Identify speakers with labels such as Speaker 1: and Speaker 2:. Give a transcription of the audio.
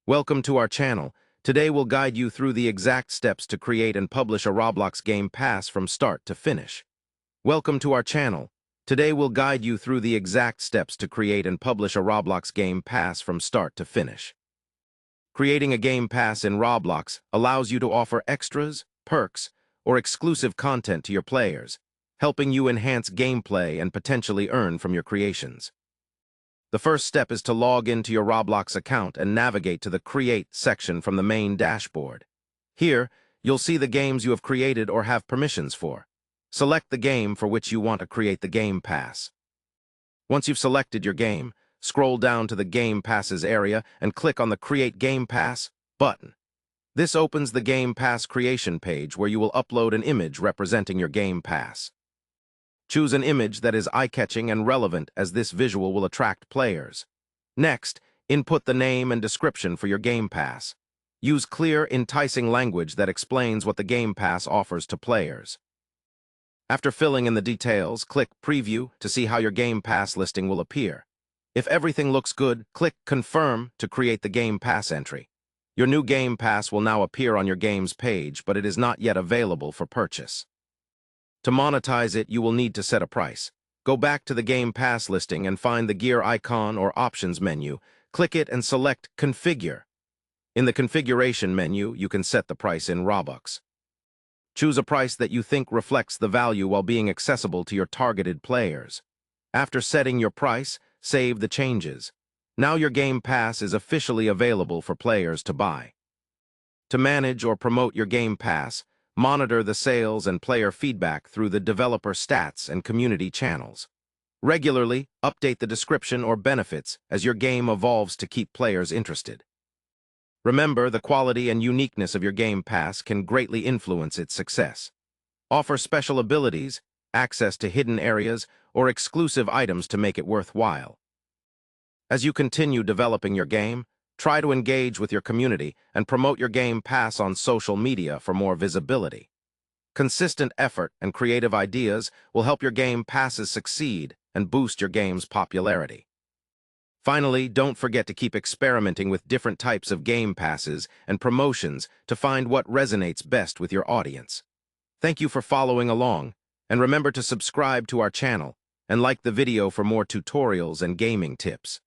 Speaker 1: Welcome to our channel. Today we'll guide you through the exact steps to create and publish a Roblox Game Pass from start to finish. Welcome to our channel. Today we'll guide you through the exact steps to create and publish a Roblox Game Pass from start to finish. Creating a Game Pass in Roblox allows you to offer extras, perks, or exclusive content to your players, helping you enhance gameplay and potentially earn from your creations. The first step is to log into your Roblox account and navigate to the Create section from the main dashboard. Here, you'll see the games you have created or have permissions for. Select the game for which you want to create the Game Pass. Once you've selected your game, scroll down to the Game Passes area and click on the Create Game Pass button. This opens the Game Pass creation page where you will upload an image representing your Game Pass. Choose an image that is eye-catching and relevant, as this visual will attract players. Next, input the name and description for your Game Pass. Use clear, enticing language that explains what the Game Pass offers to players. After filling in the details, click Preview to see how your Game Pass listing will appear. If everything looks good, click Confirm to create the Game Pass entry. Your new Game Pass will now appear on your game's page, but it is not yet available for purchase. To monetize it, you will need to set a price. Go back to the Game Pass listing and find the gear icon or options menu. Click it and select Configure. In the configuration menu, you can set the price in Robux. Choose a price that you think reflects the value while being accessible to your targeted players. After setting your price, save the changes. Now your Game Pass is officially available for players to buy. To manage or promote your Game Pass, monitor the sales and player feedback through the developer stats and community channels. Regularly, update the description or benefits as your game evolves to keep players interested. Remember, the quality and uniqueness of your Game Pass can greatly influence its success. Offer special abilities, access to hidden areas, or exclusive items to make it worthwhile. As you continue developing your game, try to engage with your community and promote your Game Pass on social media for more visibility. Consistent effort and creative ideas will help your Game Passes succeed and boost your game's popularity. Finally, don't forget to keep experimenting with different types of Game Passes and promotions to find what resonates best with your audience. Thank you for following along, and remember to subscribe to our channel and like the video for more tutorials and gaming tips.